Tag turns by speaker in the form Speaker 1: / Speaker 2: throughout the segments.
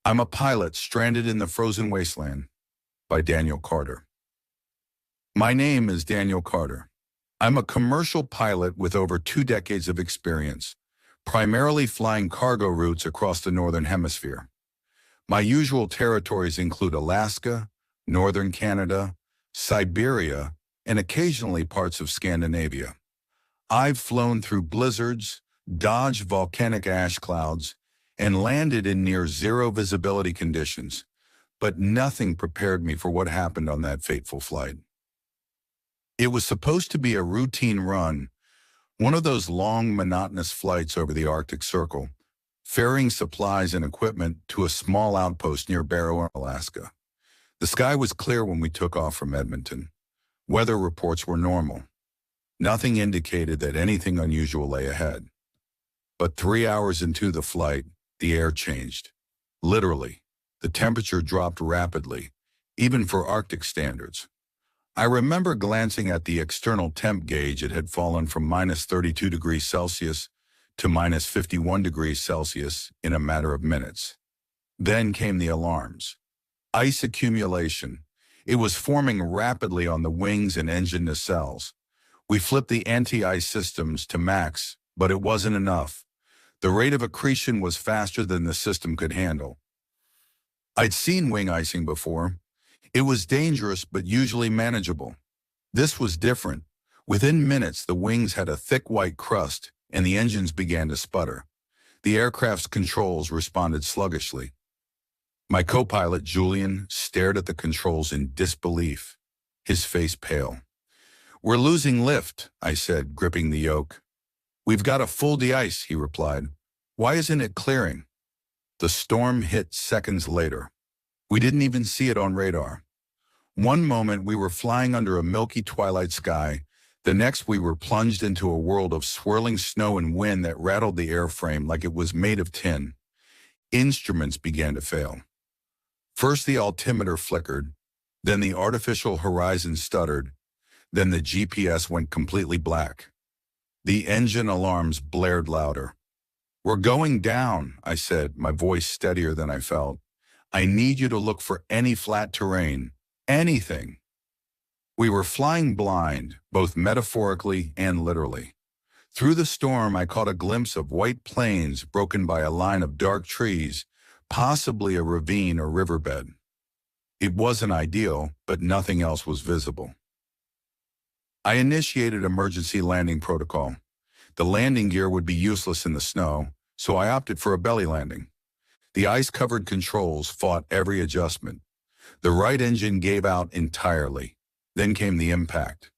Speaker 1: I'm a pilot stranded in the frozen wasteland by Daniel Carter. My name is Daniel Carter. I'm a commercial pilot with over 2 decades of experience, primarily flying cargo routes across the Northern Hemisphere. My usual territories include Alaska, northern Canada, Siberia, and occasionally parts of Scandinavia. I've flown through blizzards, dodged volcanic ash clouds, and landed in near-zero visibility conditions, but nothing prepared me for what happened on that fateful flight. It was supposed to be a routine run, one of those long, monotonous flights over the Arctic Circle, ferrying supplies and equipment to a small outpost near Barrow, Alaska. The sky was clear when we took off from Edmonton. Weather reports were normal. Nothing indicated that anything unusual lay ahead. But 3 hours into the flight, the air changed. Literally, the temperature dropped rapidly, even for Arctic standards. I remember glancing at the external temp gauge. It had fallen from minus 32 degrees Celsius to minus 51 degrees Celsius in a matter of minutes. Then came the alarms. Ice accumulation. It was forming rapidly on the wings and engine nacelles. We flipped the anti-ice systems to max, but it wasn't enough. The rate of accretion was faster than the system could handle. I'd seen wing icing before. It was dangerous but usually manageable. This was different. Within minutes, the wings had a thick white crust and the engines began to sputter. The aircraft's controls responded sluggishly. My co-pilot, Julian, stared at the controls in disbelief, his face pale. "We're losing lift," I said, gripping the yoke. "We've got a full de-ice," he replied. "Why isn't it clearing?" The storm hit seconds later. We didn't even see it on radar. One moment we were flying under a milky twilight sky. The next we were plunged into a world of swirling snow and wind that rattled the airframe like it was made of tin. Instruments began to fail. First the altimeter flickered, then the artificial horizon stuttered, then the GPS went completely black. The engine alarms blared louder. "We're going down," I said, my voice steadier than I felt. "I need you to look for any flat terrain, anything." We were flying blind, both metaphorically and literally. Through the storm, I caught a glimpse of white plains broken by a line of dark trees, possibly a ravine or riverbed. It wasn't ideal, but nothing else was visible. I initiated emergency landing protocol. The landing gear would be useless in the snow, so I opted for a belly landing. The ice-covered controls fought every adjustment. The right engine gave out entirely. Then came the impact.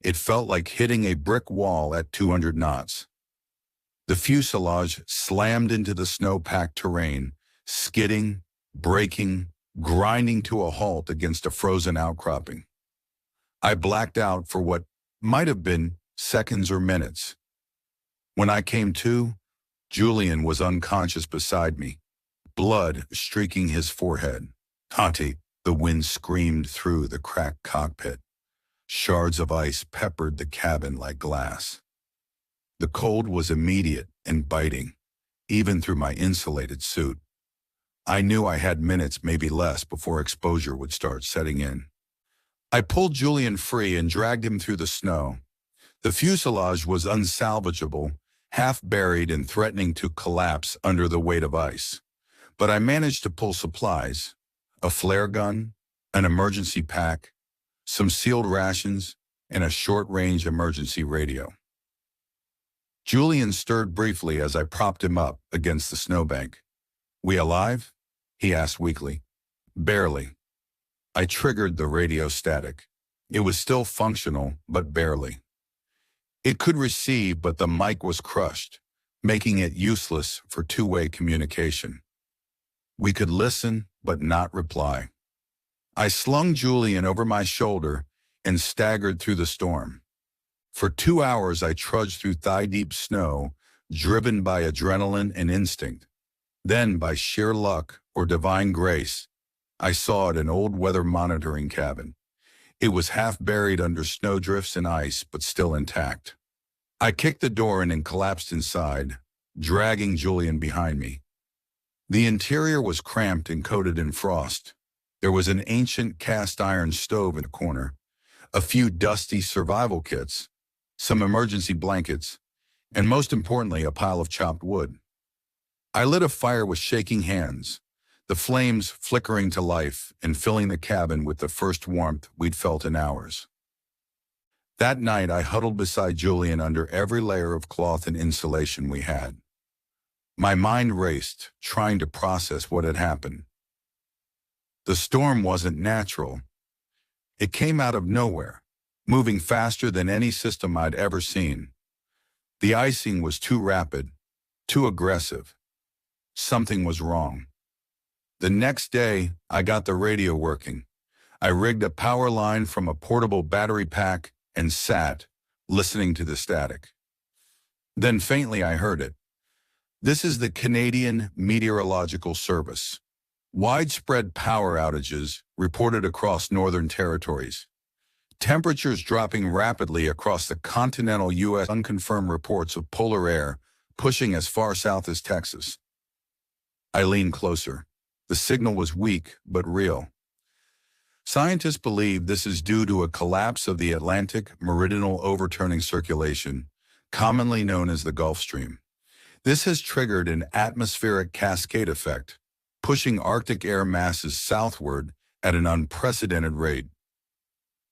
Speaker 1: It felt like hitting a brick wall at 200 knots. The fuselage slammed into the snow-packed terrain, skidding, braking, grinding to a halt against a frozen outcropping. I blacked out for what might have been seconds or minutes. When I came to, Julian was unconscious beside me, blood streaking his forehead. "Tati," the wind screamed through the cracked cockpit. Shards of ice peppered the cabin like glass. The cold was immediate and biting, even through my insulated suit. I knew I had minutes, maybe less, before exposure would start setting in. I pulled Julian free and dragged him through the snow. The fuselage was unsalvageable, half buried and threatening to collapse under the weight of ice. But I managed to pull supplies, a flare gun, an emergency pack, some sealed rations, and a short-range emergency radio. Julian stirred briefly as I propped him up against the snowbank. "We alive?" he asked weakly. "Barely." I triggered the radio static. It was still functional, but barely. It could receive, but the mic was crushed, making it useless for two-way communication. We could listen, but not reply. I slung Julian over my shoulder and staggered through the storm. For 2 hours I trudged through thigh-deep snow, driven by adrenaline and instinct. Then, by sheer luck or divine grace, I saw it an old weather monitoring cabin. It was half buried under snowdrifts and ice, but still intact. I kicked the door in and collapsed inside, dragging Julian behind me. The interior was cramped and coated in frost. There was an ancient cast iron stove in the corner, a few dusty survival kits, some emergency blankets, and most importantly, a pile of chopped wood. I lit a fire with shaking hands, the flames flickering to life and filling the cabin with the first warmth we'd felt in hours. That night, I huddled beside Julian under every layer of cloth and insulation we had. My mind raced, trying to process what had happened. The storm wasn't natural. It came out of nowhere, moving faster than any system I'd ever seen. The icing was too rapid, too aggressive. Something was wrong. The next day, I got the radio working. I rigged a power line from a portable battery pack and sat, listening to the static. Then faintly I heard it. This is the Canadian Meteorological Service. Widespread power outages reported across northern territories. Temperatures dropping rapidly across the continental U.S. Unconfirmed reports of polar air pushing as far south as Texas. I leaned closer. The signal was weak, but real. Scientists believe this is due to a collapse of the Atlantic meridional overturning circulation, commonly known as the Gulf Stream. This has triggered an atmospheric cascade effect, pushing Arctic air masses southward at an unprecedented rate.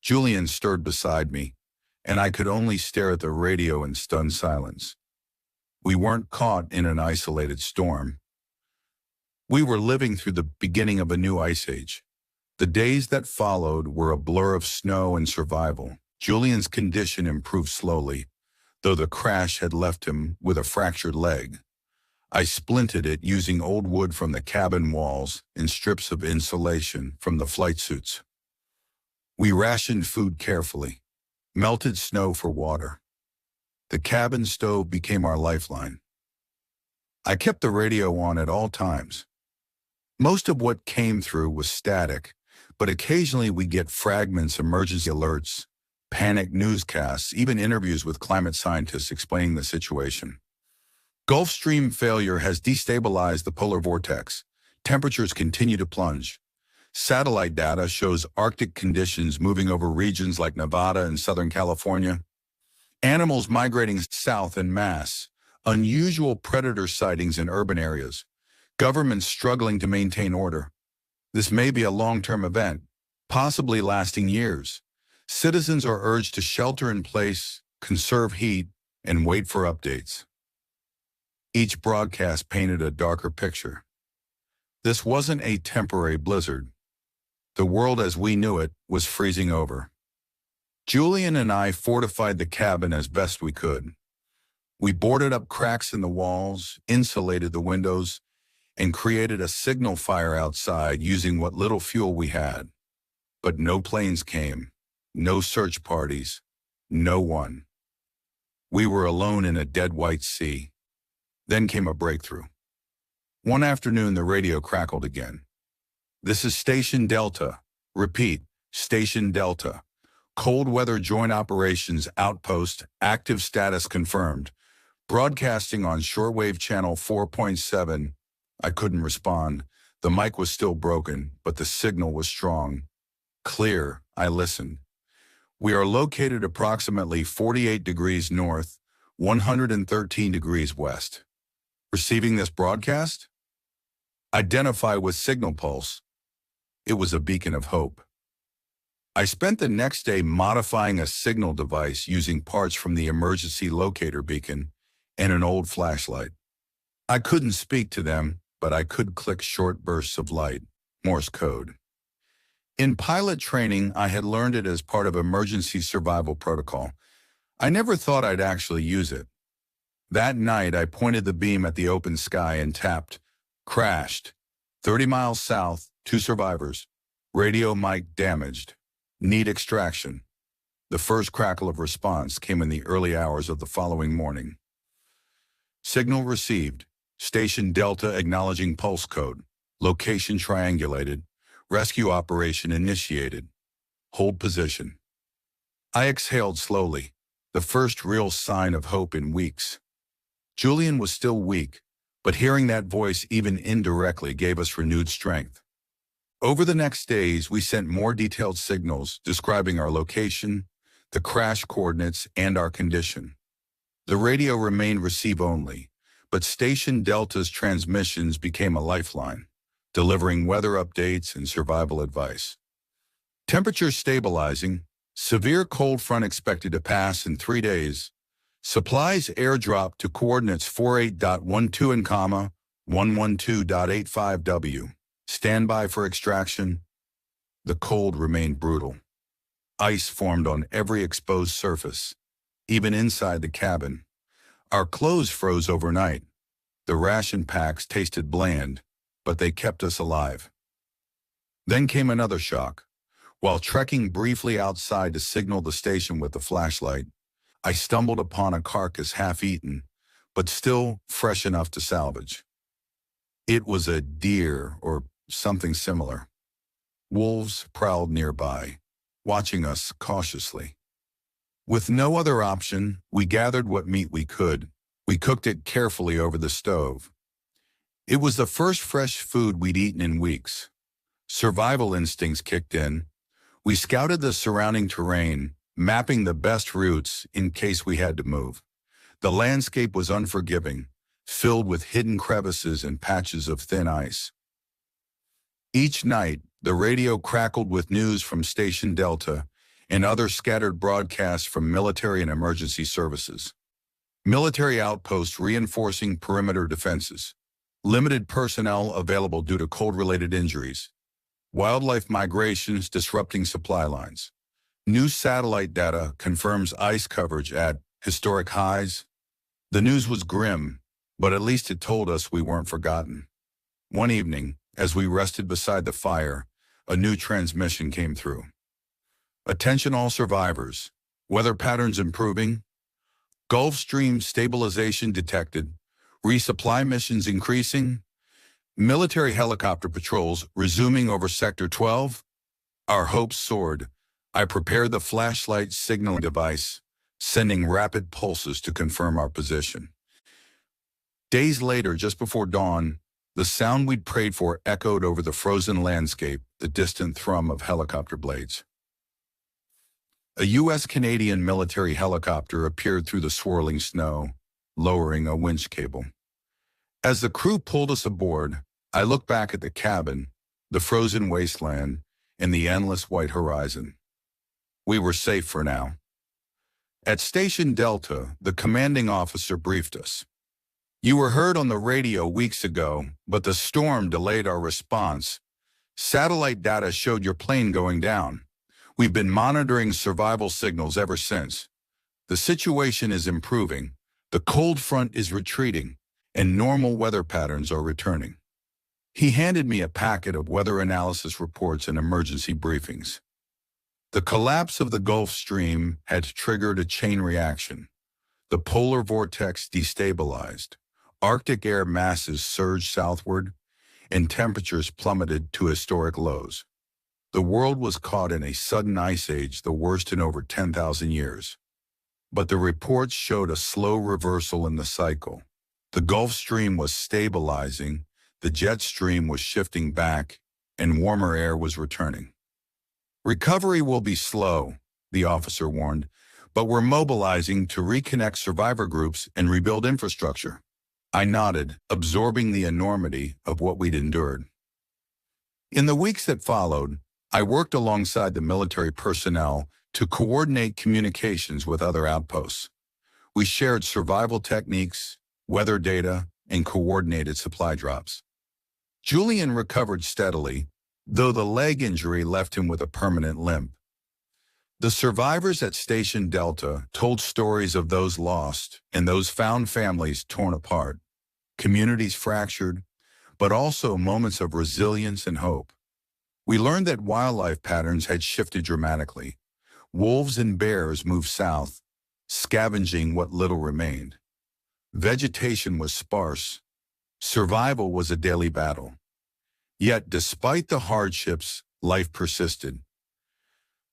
Speaker 1: Julian stirred beside me, and I could only stare at the radio in stunned silence. We weren't caught in an isolated storm. We were living through the beginning of a new ice age. The days that followed were a blur of snow and survival. Julian's condition improved slowly, though the crash had left him with a fractured leg. I splinted it using old wood from the cabin walls and strips of insulation from the flight suits. We rationed food carefully, melted snow for water. The cabin stove became our lifeline. I kept the radio on at all times. Most of what came through was static, but occasionally we get fragments, emergency alerts, panic newscasts, even interviews with climate scientists explaining the situation. Gulf Stream failure has destabilized the polar vortex. Temperatures continue to plunge. Satellite data shows Arctic conditions moving over regions like Nevada and Southern California. Animals migrating south en masse. Unusual predator sightings in urban areas. Governments struggling to maintain order. This may be a long-term event, possibly lasting years. Citizens are urged to shelter in place, conserve heat, and wait for updates. Each broadcast painted a darker picture. This wasn't a temporary blizzard. The world as we knew it was freezing over. Julian and I fortified the cabin as best we could. We boarded up cracks in the walls, insulated the windows, and created a signal fire outside using what little fuel we had. But no planes came, no search parties, no one. We were alone in a dead white sea. Then came a breakthrough. One afternoon, the radio crackled again. This is Station Delta. Repeat, Station Delta. Cold Weather Joint Operations Outpost, active status confirmed. Broadcasting on shortwave channel 4.7. I couldn't respond. The mic was still broken, but the signal was strong. Clear, I listened. We are located approximately 48 degrees north, 113 degrees west. Receiving this broadcast? Identify with signal pulse. It was a beacon of hope. I spent the next day modifying a signal device using parts from the emergency locator beacon and an old flashlight. I couldn't speak to them, but I could click short bursts of light, Morse code. In pilot training, I had learned it as part of emergency survival protocol. I never thought I'd actually use it. That night, I pointed the beam at the open sky and tapped, crashed. 30 miles south, 2 survivors. Radio mic damaged. Need extraction. The first crackle of response came in the early hours of the following morning. Signal received. Station Delta acknowledging pulse code. Location triangulated. Rescue operation initiated. Hold position. I exhaled slowly, the first real sign of hope in weeks. Julian was still weak, but hearing that voice even indirectly gave us renewed strength. Over the next days, we sent more detailed signals describing our location, the crash coordinates, and our condition. The radio remained receive-only, but Station Delta's transmissions became a lifeline, delivering weather updates and survival advice. Temperatures stabilizing, severe cold front expected to pass in 3 days. Supplies airdropped to coordinates 48.12 and 112.85W. Standby for extraction. The cold remained brutal. Ice formed on every exposed surface, even inside the cabin. Our clothes froze overnight. The ration packs tasted bland, but they kept us alive. Then came another shock. While trekking briefly outside to signal the station with a flashlight, I stumbled upon a carcass half-eaten, but still fresh enough to salvage. It was a deer or something similar. Wolves prowled nearby, watching us cautiously. With no other option, we gathered what meat we could. We cooked it carefully over the stove. It was the first fresh food we'd eaten in weeks. Survival instincts kicked in. We scouted the surrounding terrain, mapping the best routes in case we had to move. The landscape was unforgiving, filled with hidden crevices and patches of thin ice. Each night, the radio crackled with news from Station Delta and other scattered broadcasts from military and emergency services. Military outposts reinforcing perimeter defenses. Limited personnel available due to cold-related injuries. Wildlife migrations disrupting supply lines. New satellite data confirms ice coverage at historic highs. The news was grim, but at least it told us we weren't forgotten. One evening, as we rested beside the fire, a new transmission came through. Attention all survivors. Weather patterns improving. Gulf Stream stabilization detected. Resupply missions increasing. Military helicopter patrols resuming over Sector 12. Our hopes soared. I prepared the flashlight signaling device, sending rapid pulses to confirm our position. Days later, just before dawn, the sound we'd prayed for echoed over the frozen landscape, the distant thrum of helicopter blades. A U.S.-Canadian military helicopter appeared through the swirling snow, lowering a winch cable. As the crew pulled us aboard, I looked back at the cabin, the frozen wasteland, and the endless white horizon. We were safe for now. At Station Delta, the commanding officer briefed us. "You were heard on the radio weeks ago, but the storm delayed our response. Satellite data showed your plane going down. We've been monitoring survival signals ever since. The situation is improving, the cold front is retreating, and normal weather patterns are returning." He handed me a packet of weather analysis reports and emergency briefings. The collapse of the Gulf Stream had triggered a chain reaction. The polar vortex destabilized. Arctic air masses surged southward, and temperatures plummeted to historic lows. The world was caught in a sudden ice age, the worst in over 10,000 years. But the reports showed a slow reversal in the cycle. The Gulf Stream was stabilizing, the jet stream was shifting back, and warmer air was returning. "Recovery will be slow," the officer warned, "but we're mobilizing to reconnect survivor groups and rebuild infrastructure." I nodded, absorbing the enormity of what we'd endured. In the weeks that followed, I worked alongside the military personnel to coordinate communications with other outposts. We shared survival techniques, weather data, and coordinated supply drops. Julian recovered steadily, though the leg injury left him with a permanent limp. The survivors at Station Delta told stories of those lost and those found families torn apart, communities fractured, but also moments of resilience and hope. We learned that wildlife patterns had shifted dramatically. Wolves and bears moved south, scavenging what little remained. Vegetation was sparse. Survival was a daily battle. Yet, despite the hardships, life persisted.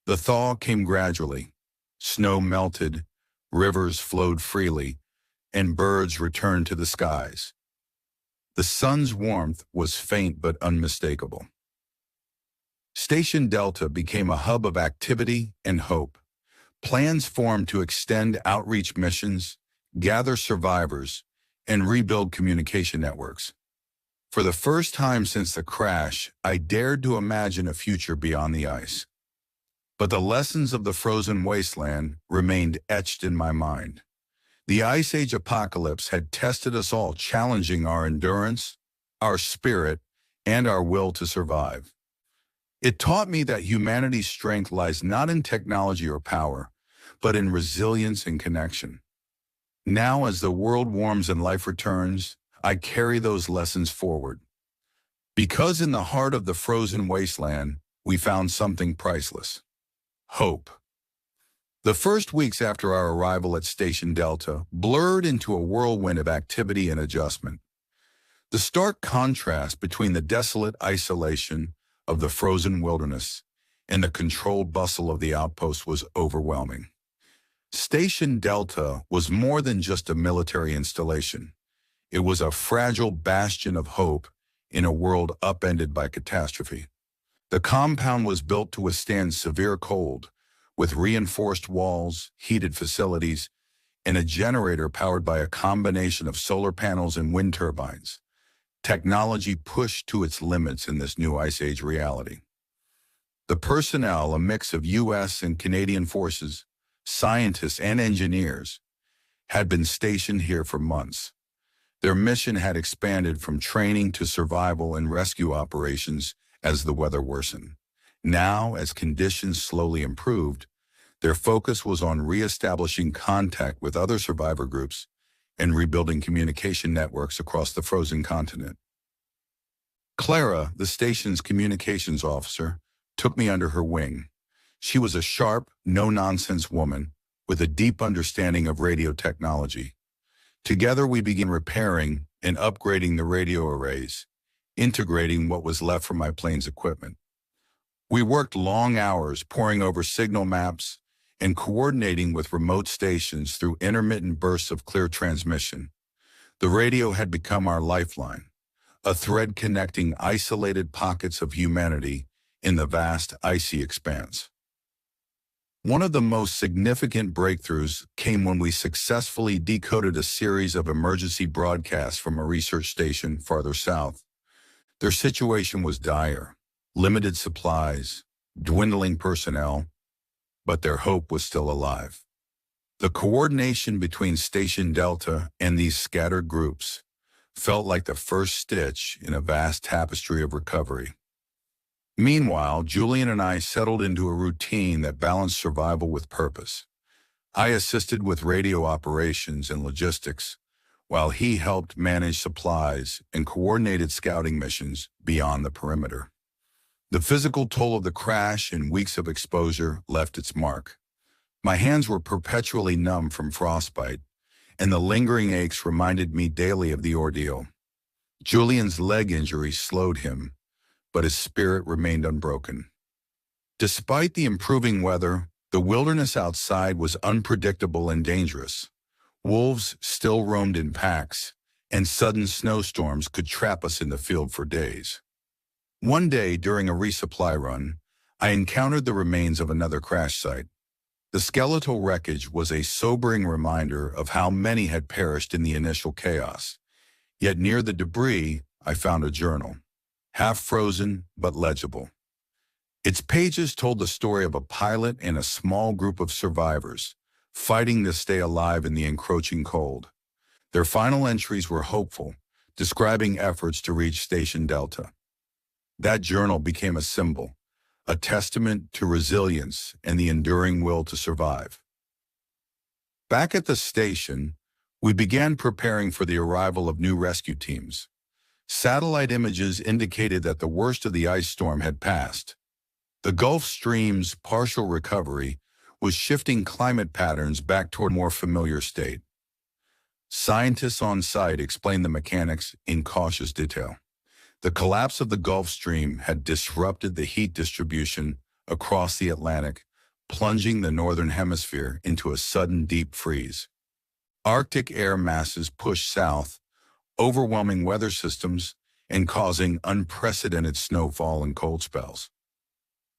Speaker 1: The thaw came gradually. Snow melted, rivers flowed freely, and birds returned to the skies. The sun's warmth was faint but unmistakable. Station Delta became a hub of activity and hope. Plans formed to extend outreach missions, gather survivors, and rebuild communication networks. For the first time since the crash, I dared to imagine a future beyond the ice. But the lessons of the frozen wasteland remained etched in my mind. The Ice Age apocalypse had tested us all, challenging our endurance, our spirit, and our will to survive. It taught me that humanity's strength lies not in technology or power, but in resilience and connection. Now, as the world warms and life returns, I carry those lessons forward. Because in the heart of the frozen wasteland, we found something priceless: hope. The first weeks after our arrival at Station Delta blurred into a whirlwind of activity and adjustment. The stark contrast between the desolate isolation of the frozen wilderness and the controlled bustle of the outpost was overwhelming. Station Delta was more than just a military installation. It was a fragile bastion of hope in a world upended by catastrophe. The compound was built to withstand severe cold, with reinforced walls, heated facilities, and a generator powered by a combination of solar panels and wind turbines. Technology pushed to its limits in this new Ice Age reality. The personnel, a mix of U.S. and Canadian forces, scientists and engineers, had been stationed here for months. Their mission had expanded from training to survival and rescue operations as the weather worsened. Now, as conditions slowly improved, their focus was on re-establishing contact with other survivor groups and rebuilding communication networks across the frozen continent. Clara, the station's communications officer, took me under her wing. She was a sharp, no-nonsense woman with a deep understanding of radio technology. Together we began repairing and upgrading the radio arrays, integrating what was left from my plane's equipment. We worked long hours poring over signal maps and coordinating with remote stations through intermittent bursts of clear transmission. The radio had become our lifeline, a thread connecting isolated pockets of humanity in the vast icy expanse. One of the most significant breakthroughs came when we successfully decoded a series of emergency broadcasts from a research station farther south. Their situation was dire: limited supplies, dwindling personnel, but their hope was still alive. The coordination between Station Delta and these scattered groups felt like the first stitch in a vast tapestry of recovery. Meanwhile, Julian and I settled into a routine that balanced survival with purpose. I assisted with radio operations and logistics, while he helped manage supplies and coordinated scouting missions beyond the perimeter. The physical toll of the crash and weeks of exposure left its mark. My hands were perpetually numb from frostbite, and the lingering aches reminded me daily of the ordeal. Julian's leg injury slowed him, but his spirit remained unbroken. Despite the improving weather, the wilderness outside was unpredictable and dangerous. Wolves still roamed in packs, and sudden snowstorms could trap us in the field for days. One day, during a resupply run, I encountered the remains of another crash site. The skeletal wreckage was a sobering reminder of how many had perished in the initial chaos. Yet near the debris, I found a journal, half frozen but legible. Its pages told the story of a pilot and a small group of survivors, fighting to stay alive in the encroaching cold. Their final entries were hopeful, describing efforts to reach Station Delta. That journal became a symbol, a testament to resilience and the enduring will to survive. Back at the station, we began preparing for the arrival of new rescue teams. Satellite images indicated that the worst of the ice storm had passed. The Gulf Stream's partial recovery was shifting climate patterns back toward a more familiar state. Scientists on site explained the mechanics in cautious detail. The collapse of the Gulf Stream had disrupted the heat distribution across the Atlantic, plunging the northern hemisphere into a sudden deep freeze. Arctic air masses pushed south, overwhelming weather systems, and causing unprecedented snowfall and cold spells.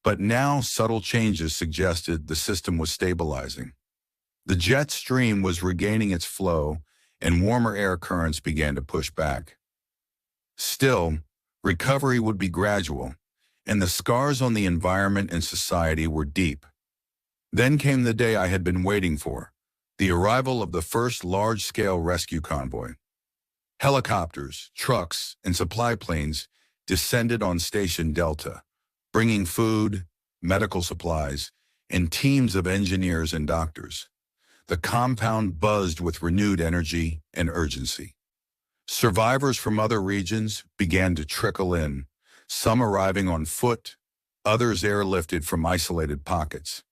Speaker 1: But now subtle changes suggested the system was stabilizing. The jet stream was regaining its flow, and warmer air currents began to push back. Still, recovery would be gradual, and the scars on the environment and society were deep. Then came the day I had been waiting for, the arrival of the first large-scale rescue convoy. Helicopters, trucks, and supply planes descended on Station Delta, bringing food, medical supplies, and teams of engineers and doctors. The compound buzzed with renewed energy and urgency. Survivors from other regions began to trickle in, some arriving on foot, others airlifted from isolated pockets.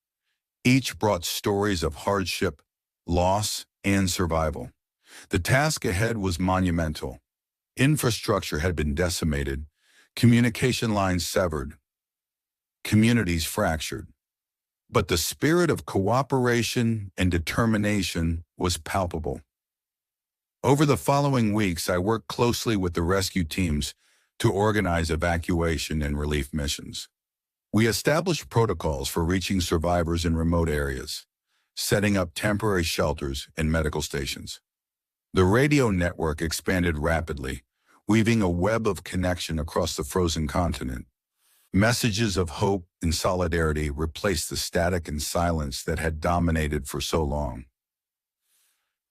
Speaker 1: Each brought stories of hardship, loss, and survival. The task ahead was monumental. Infrastructure had been decimated, communication lines severed, communities fractured. But the spirit of cooperation and determination was palpable. Over the following weeks, I worked closely with the rescue teams to organize evacuation and relief missions. We established protocols for reaching survivors in remote areas, setting up temporary shelters and medical stations. The radio network expanded rapidly, weaving a web of connection across the frozen continent. Messages of hope and solidarity replaced the static and silence that had dominated for so long.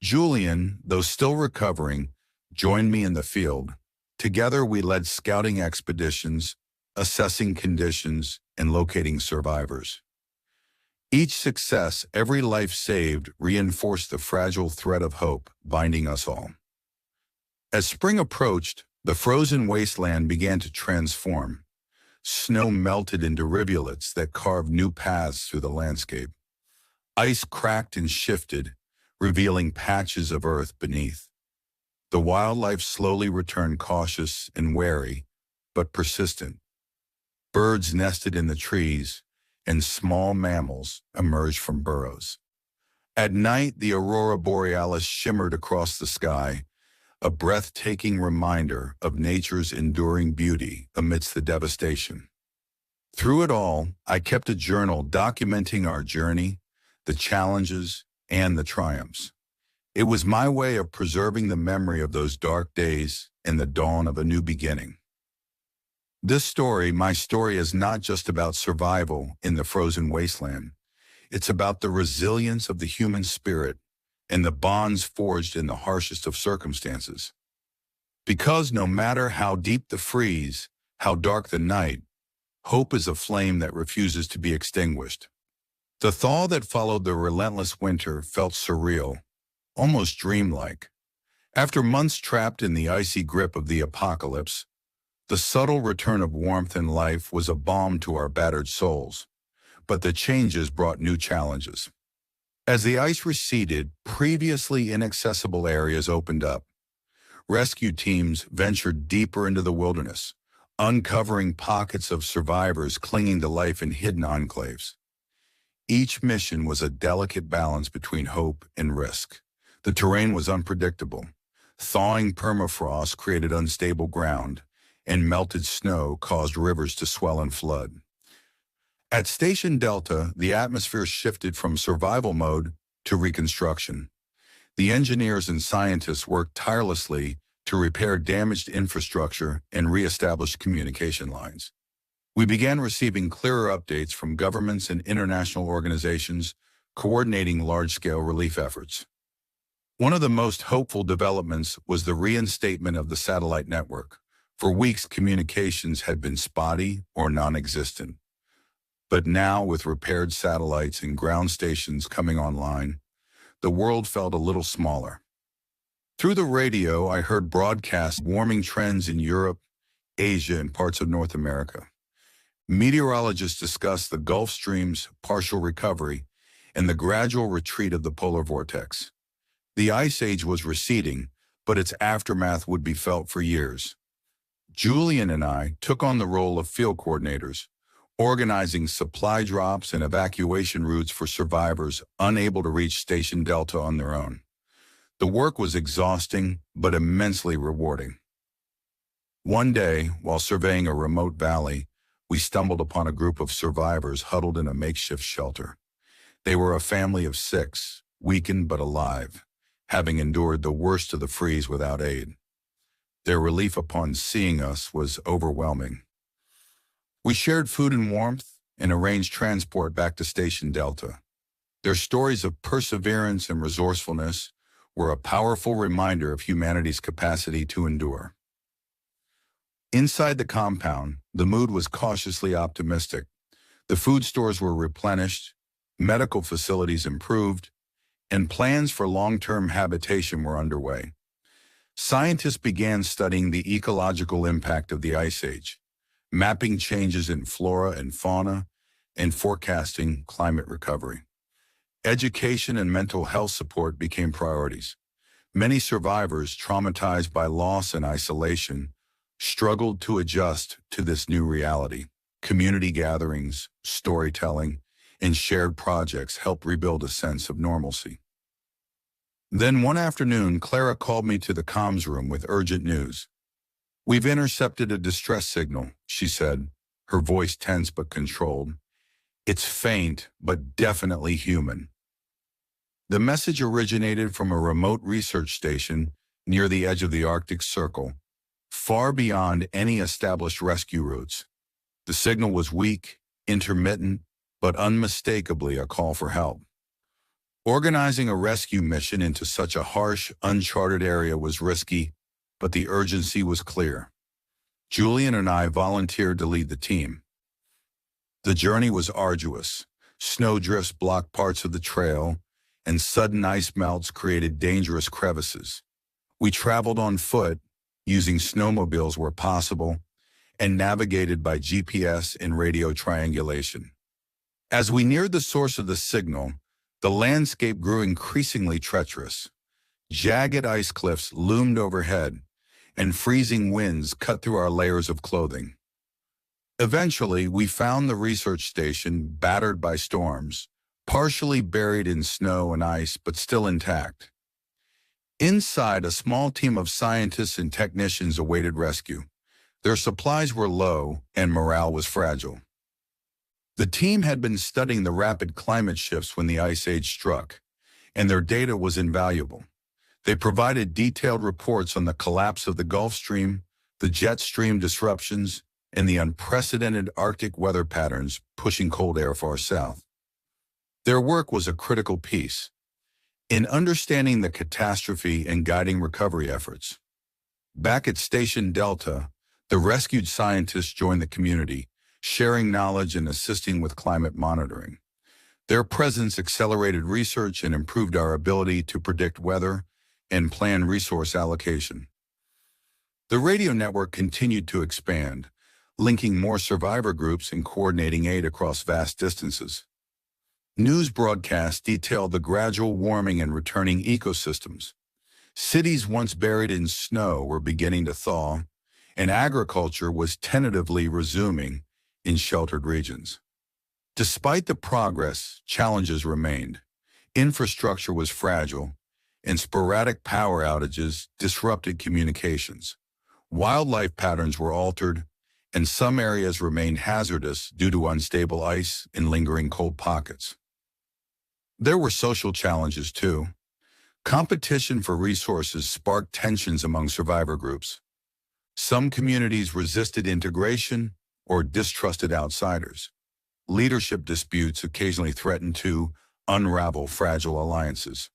Speaker 1: Julian, though still recovering, joined me in the field. Together we led scouting expeditions, assessing conditions, and locating survivors. Each success, every life saved, reinforced the fragile thread of hope binding us all. As spring approached, the frozen wasteland began to transform. Snow melted into rivulets that carved new paths through the landscape. Ice cracked and shifted, revealing patches of earth beneath. The wildlife slowly returned, cautious and wary, but persistent. Birds nested in the trees, and small mammals emerged from burrows. At night, the aurora borealis shimmered across the sky, a breathtaking reminder of nature's enduring beauty amidst the devastation. Through it all, I kept a journal documenting our journey, the challenges, and the triumphs. It was my way of preserving the memory of those dark days and the dawn of a new beginning. This story, my story, is not just about survival in the frozen wasteland. It's about the resilience of the human spirit and the bonds forged in the harshest of circumstances. Because no matter how deep the freeze, how dark the night, hope is a flame that refuses to be extinguished. The thaw that followed the relentless winter felt surreal, almost dreamlike. After months trapped in the icy grip of the apocalypse, the subtle return of warmth and life was a balm to our battered souls. But the changes brought new challenges. As the ice receded, previously inaccessible areas opened up. Rescue teams ventured deeper into the wilderness, uncovering pockets of survivors clinging to life in hidden enclaves. Each mission was a delicate balance between hope and risk. The terrain was unpredictable. Thawing permafrost created unstable ground, and melted snow caused rivers to swell and flood. At Station Delta, the atmosphere shifted from survival mode to reconstruction. The engineers and scientists worked tirelessly to repair damaged infrastructure and reestablish communication lines. We began receiving clearer updates from governments and international organizations coordinating large-scale relief efforts. One of the most hopeful developments was the reinstatement of the satellite network. For weeks, communications had been spotty or non-existent. But now, with repaired satellites and ground stations coming online, the world felt a little smaller. Through the radio, I heard broadcasts warming trends in Europe, Asia, and parts of North America. Meteorologists discussed the Gulf Stream's partial recovery and the gradual retreat of the polar vortex. The ice age was receding, but its aftermath would be felt for years. Julian and I took on the role of field coordinators, organizing supply drops and evacuation routes for survivors unable to reach Station Delta on their own. The work was exhausting, but immensely rewarding. One day, while surveying a remote valley, we stumbled upon a group of survivors huddled in a makeshift shelter. They were a family of 6, weakened but alive, having endured the worst of the freeze without aid. Their relief upon seeing us was overwhelming. We shared food and warmth and arranged transport back to Station Delta. Their stories of perseverance and resourcefulness were a powerful reminder of humanity's capacity to endure. Inside the compound, the mood was cautiously optimistic. The food stores were replenished, medical facilities improved, and plans for long-term habitation were underway. Scientists began studying the ecological impact of the Ice Age, mapping changes in flora and fauna, and forecasting climate recovery. Education and mental health support became priorities. Many survivors, traumatized by loss and isolation, struggled to adjust to this new reality. Community gatherings, storytelling, and shared projects helped rebuild a sense of normalcy. Then one afternoon, Clara called me to the comms room with urgent news. "We've intercepted a distress signal," she said, her voice tense but controlled. "It's faint, but definitely human." The message originated from a remote research station near the edge of the Arctic Circle, far beyond any established rescue routes. The signal was weak, intermittent, but unmistakably a call for help. Organizing a rescue mission into such a harsh, uncharted area was risky, but the urgency was clear. Julian and I volunteered to lead the team. The journey was arduous. Snowdrifts blocked parts of the trail, and sudden ice melts created dangerous crevices. We traveled on foot, using snowmobiles where possible, and navigated by GPS and radio triangulation. As we neared the source of the signal, the landscape grew increasingly treacherous. Jagged ice cliffs loomed overhead, and freezing winds cut through our layers of clothing. Eventually, we found the research station battered by storms, partially buried in snow and ice, but still intact. Inside, a small team of scientists and technicians awaited rescue. Their supplies were low, and morale was fragile. The team had been studying the rapid climate shifts when the Ice Age struck, and their data was invaluable. They provided detailed reports on the collapse of the Gulf Stream, the jet stream disruptions, and the unprecedented Arctic weather patterns pushing cold air far south. Their work was a critical piece in understanding the catastrophe and guiding recovery efforts. Back at Station Delta, the rescued scientists joined the community, sharing knowledge and assisting with climate monitoring. Their presence accelerated research and improved our ability to predict weather and plan resource allocation. The radio network continued to expand, linking more survivor groups and coordinating aid across vast distances. News broadcasts detailed the gradual warming and returning ecosystems. Cities once buried in snow were beginning to thaw, and agriculture was tentatively resuming in sheltered regions. Despite the progress, challenges remained. Infrastructure was fragile, and sporadic power outages disrupted communications. Wildlife patterns were altered, and some areas remained hazardous due to unstable ice and lingering cold pockets. There were social challenges too. Competition for resources sparked tensions among survivor groups. Some communities resisted integration or distrusted outsiders. Leadership disputes occasionally threatened to unravel fragile alliances.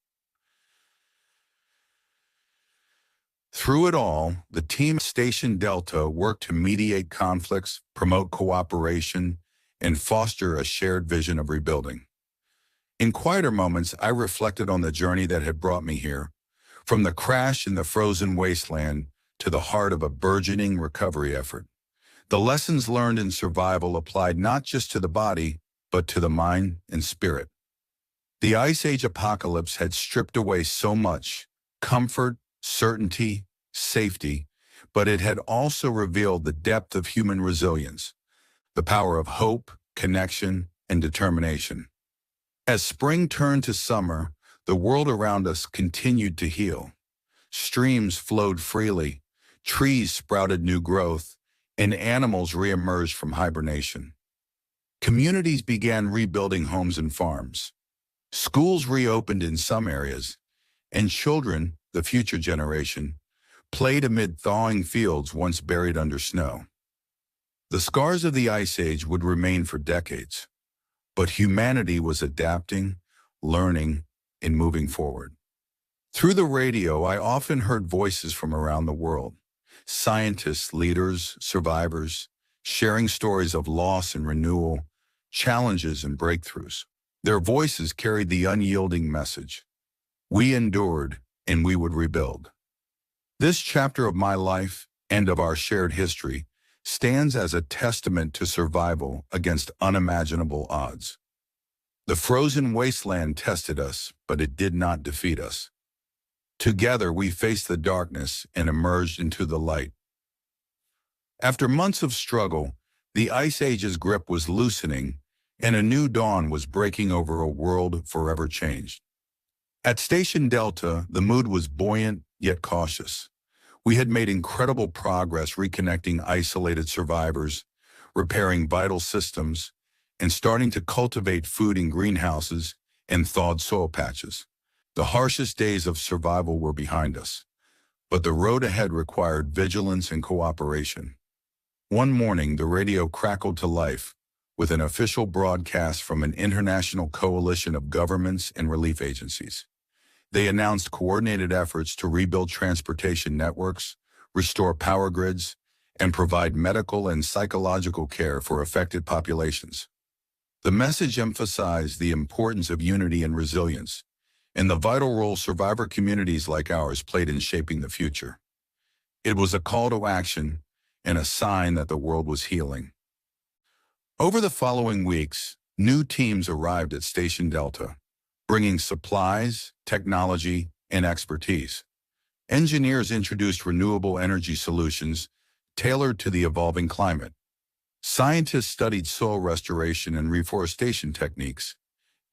Speaker 1: Through it all, the team at Station Delta worked to mediate conflicts, promote cooperation, and foster a shared vision of rebuilding. In quieter moments, I reflected on the journey that had brought me here, from the crash in the frozen wasteland to the heart of a burgeoning recovery effort. The lessons learned in survival applied not just to the body, but to the mind and spirit. The Ice Age apocalypse had stripped away so much: comfort, certainty, safety, but it had also revealed the depth of human resilience, the power of hope, connection, and determination. As spring turned to summer, The world around us continued to heal. Streams flowed freely, trees sprouted new growth, and animals reemerged from hibernation. Communities began rebuilding homes and farms. Schools reopened in some areas, and children, the future generation, played amid thawing fields once buried under snow. The scars of the Ice Age would remain for decades, but humanity was adapting, learning, and moving forward. Through the radio, I often heard voices from around the world, scientists, leaders, survivors, sharing stories of loss and renewal, challenges and breakthroughs. Their voices carried the unyielding message: we endured, and we would rebuild. This chapter of my life and of our shared history stands as a testament to survival against unimaginable odds. The frozen wasteland tested us, but it did not defeat us. Together, we faced the darkness and emerged into the light. After months of struggle, the Ice Age's grip was loosening, and a new dawn was breaking over a world forever changed. At Station Delta, the mood was buoyant yet cautious. We had made incredible progress reconnecting isolated survivors, repairing vital systems, and starting to cultivate food in greenhouses and thawed soil patches. The harshest days of survival were behind us, but the road ahead required vigilance and cooperation. One morning, the radio crackled to life with an official broadcast from an international coalition of governments and relief agencies. They announced coordinated efforts to rebuild transportation networks, restore power grids, and provide medical and psychological care for affected populations. The message emphasized the importance of unity and resilience, and the vital role survivor communities like ours played in shaping the future. It was a call to action and a sign that the world was healing. Over the following weeks, new teams arrived at Station Delta, bringing supplies, technology, and expertise. Engineers introduced renewable energy solutions tailored to the evolving climate. Scientists studied soil restoration and reforestation techniques.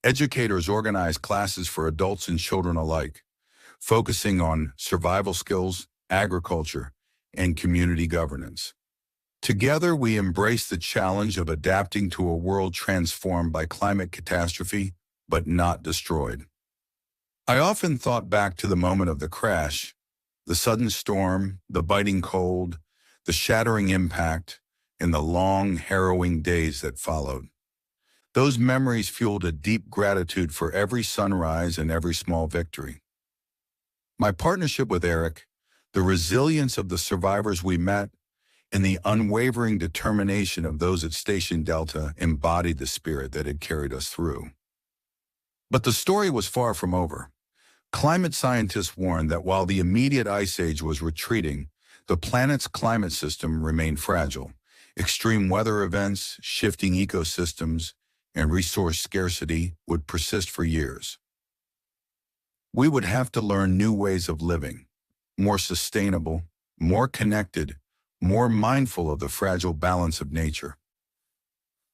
Speaker 1: Educators organized classes for adults and children alike, focusing on survival skills, agriculture, and community governance. Together, we embraced the challenge of adapting to a world transformed by climate catastrophe, but not destroyed. I often thought back to the moment of the crash, the sudden storm, the biting cold, the shattering impact, and the long, harrowing days that followed. Those memories fueled a deep gratitude for every sunrise and every small victory. My partnership with Eric, the resilience of the survivors we met, and the unwavering determination of those at Station Delta embodied the spirit that had carried us through. But the story was far from over. Climate scientists warned that while the immediate ice age was retreating, the planet's climate system remained fragile. Extreme weather events, shifting ecosystems, and resource scarcity would persist for years. We would have to learn new ways of living, more sustainable, more connected, more mindful of the fragile balance of nature.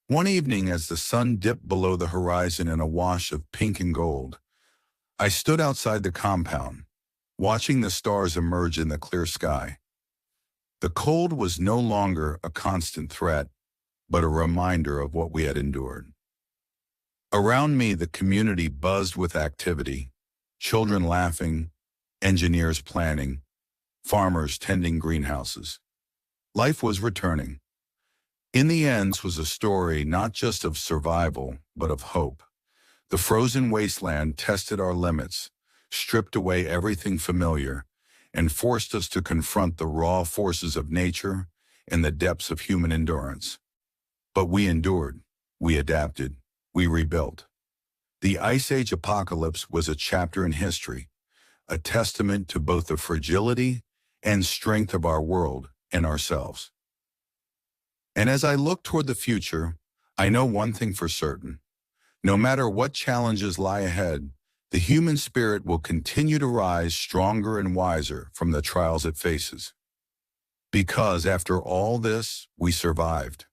Speaker 1: One evening, as the sun dipped below the horizon in a wash of pink and gold, I stood outside the compound, watching the stars emerge in the clear sky. The cold was no longer a constant threat, but a reminder of what we had endured. Around me, the community buzzed with activity, children laughing, engineers planning, farmers tending greenhouses. Life was returning. In the end, this was a story not just of survival, but of hope. The frozen wasteland tested our limits, stripped away everything familiar, and forced us to confront the raw forces of nature and the depths of human endurance. But we endured, we adapted, we rebuilt. The Ice Age apocalypse was a chapter in history, a testament to both the fragility and strength of our world and ourselves. And as I look toward the future, I know one thing for certain. No matter what challenges lie ahead, the human spirit will continue to rise stronger and wiser from the trials it faces. Because after all this, we survived.